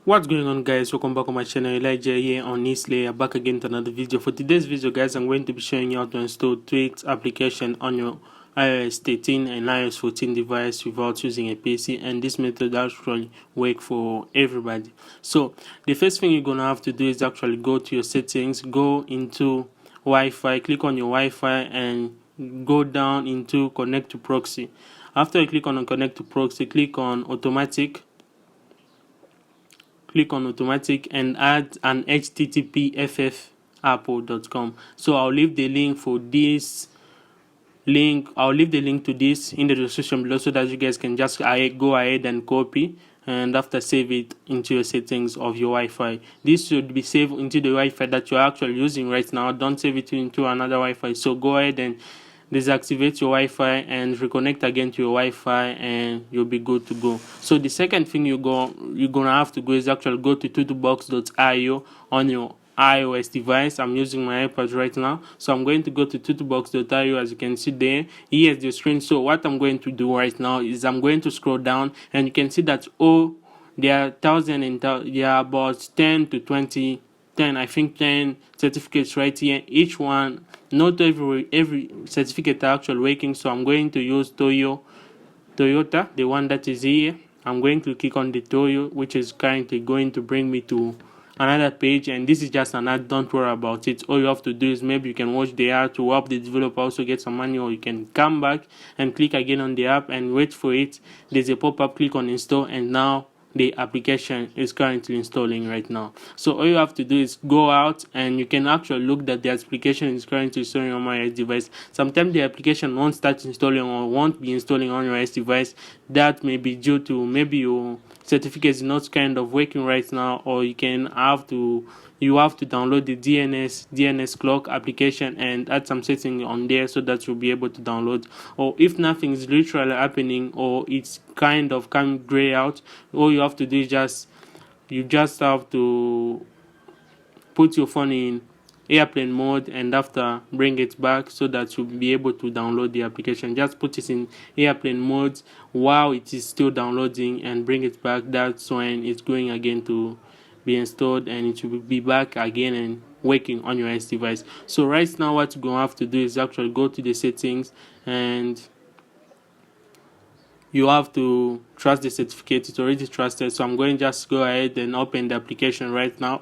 What's going on, guys? Welcome back on my channel. Elijah here on Islayer, back again to another video. For today's video, guys, I'm going to be showing you how to install Tweaks application on your iOS 13 and iOS 14 device without using a PC, and this method actually works for everybody. So the first thing you're gonna have to do is actually go to your settings, go into Wi-Fi, click on your Wi-Fi and go down into connect to proxy. After you click on connect to proxy, click on automatic and add an http apple.com. So I'll leave the link for this I'll leave the link to this in the description below, so that you guys can just go ahead and copy and after save it into your settings of your Wi-Fi. This should be saved into the Wi-Fi that you're actually using right now. Don't save it into another Wi-Fi. So go ahead and deactivate your Wi-Fi and reconnect again to your Wi-Fi, and you'll be good to go. So the second thing you're gonna have to go is actually go to tutubox.io on your iOS device. I'm using my iPad right now, so I'm going to go to tutubox.io. As you can see there, here's the screen. So what I'm going to do right now is I'm going to scroll down, and you can see that there are there are about 10 to 20 I think 10 certificates right here. Each one, not every certificate are actually working, so I'm going to use Toyota, the one that is here. I'm going to click on the Toyo, which is currently going to bring me to another page, and this is just an ad. Don't worry about it. All you have to do is maybe you can watch the ad to help the developer also get some money, or you can come back and click again on the app and wait for it. There's a pop-up, click on install, and now the application is currently installing right now. So all you have to do is go out, and you can actually look that the application is currently installing on my iOS device. Sometimes the application won't start installing or won't be installing on your iOS device. That may be due to maybe your certificate is not kind of working right now, or you have to download the DNS clock application and add some setting on there so that you'll be able to download. Or if nothing is literally happening, or it's kind of coming gray out, all you have to do is you just have to put your phone in airplane mode and after bring it back so that you'll be able to download the application. Just put it in airplane mode while it is still downloading and bring it back. That's when it's going again to be installed, and it will be back again and working on your iOS device. So right now what you're going to have to do is actually go to the settings, and you have to trust the certificate. It's already trusted, so I'm going to just go ahead and open the application right now.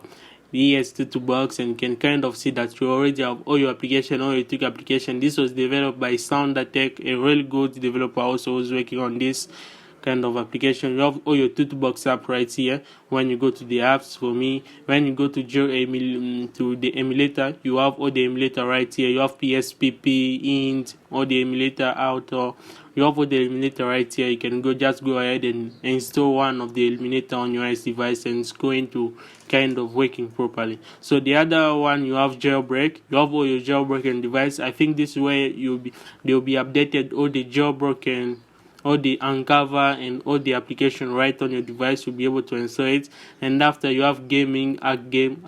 The ES2 and you can kind of see that you already have all your application, all your Tweak application. This was developed by SounderTech, a really good developer also was working on this kind of application. You have all your Tutubox app right here. When you go to the apps, for me, when you go to the emulator, you have all the emulator right here. You have PSPP, int, all the emulator auto. You have all the emulator right here. You can just go ahead and install one of the emulator on your iOS device, and it's going to kind of working properly. So the other one, you have Jailbreak. You have all your jailbroken device. I think this way they'll be updated all the jailbroken, all the uncover and all the application right on your device. You'll be able to install it. And after, you have gaming, act game,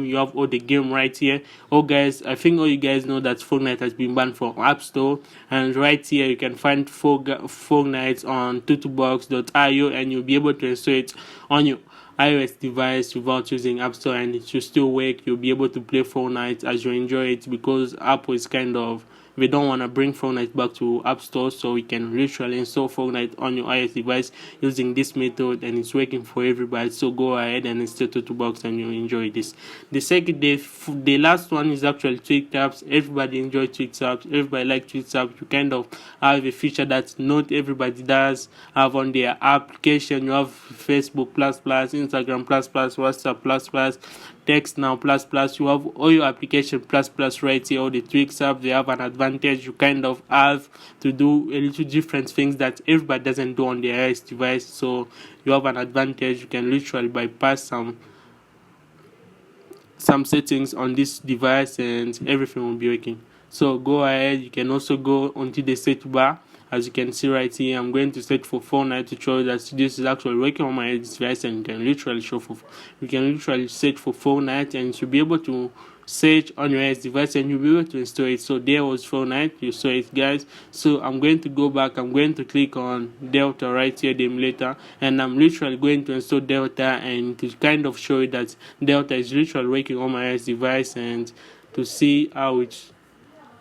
you have all the game right here. Oh guys, I think all you guys know that Fortnite has been banned from App Store, and right here you can find Fortnite on tutubox.io, and you'll be able to install it on your iOS device without using App Store, and it should still work. You'll be able to play Fortnite as you enjoy it, because Apple is kind of, we don't want to bring Fortnite back to App Store, so we can literally install Fortnite on your iOS device using this method, and it's working for everybody. So go ahead and install Tutubox and you enjoy this. The last one is actually Tweak apps. Everybody enjoy Tweak apps. Everybody like Tweak apps. You kind of have a feature that not everybody does have on their application. You have Facebook plus, Instagram plus, WhatsApp plus, Text Now plus. You have all your application plus right here. All the Tweak apps, they have an advantage. You kind of have to do a little different things that everybody doesn't do on their iOS device, so you have an advantage. You can literally bypass some settings on this device and everything will be working. So go ahead. You can also go onto the search bar. As you can see right here, I'm going to search for Fortnite to show that this is actually working on my device, and you can literally search for Fortnite, and you should be able to search on your iOS device and you'll be able to install it. So there was Fortnite, you saw it guys. So I'm going to go back, I'm going to click on Delta right here, the emulator, and I'm literally going to install Delta and to kind of show you that Delta is literally working on my iOS device and to see how it's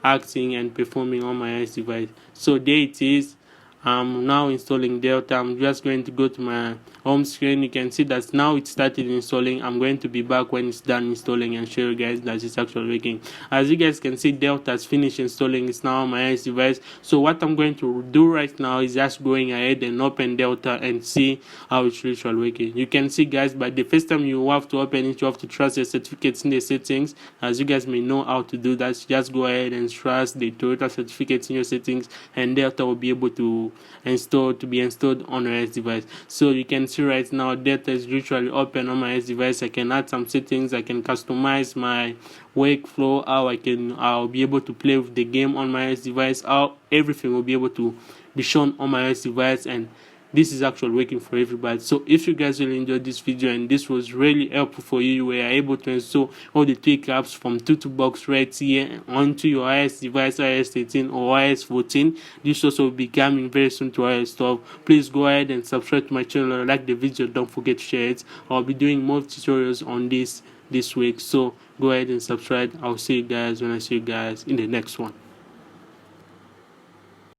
acting and performing on my iOS device. So there it is. I'm now installing Delta. I'm just going to go to my home screen. You can see that now it started installing. I'm going to be back when it's done installing and show you guys that it's actually working. As you guys can see, Delta has finished installing. It's now on my iOS device. So what I'm going to do right now is just going ahead and open Delta and see how it's literally working. You can see guys, but the first time you have to open it, you have to trust your certificates in the settings. As you guys may know how to do that, just go ahead and trust the Toyota certificates in your settings, and Delta will be able to be installed on your iOS device. So you can see right now Delta is literally open on my iOS device. I can add some settings, I can customize my workflow, how I'll be able to play with the game on my iOS device, how everything will be able to be shown on my iOS device, and this is actually working for everybody. So if you guys really enjoyed this video and this was really helpful for you, you were able to install all the tweak apps from Tutubox right here onto your iOS device, iOS 13 or iOS 14. This also will be coming very soon to iOS stuff. Please go ahead and subscribe to my channel, like the video, don't forget to share it. I'll be doing more tutorials on this week, so go ahead and subscribe. I'll see you guys when I see you guys in the next one.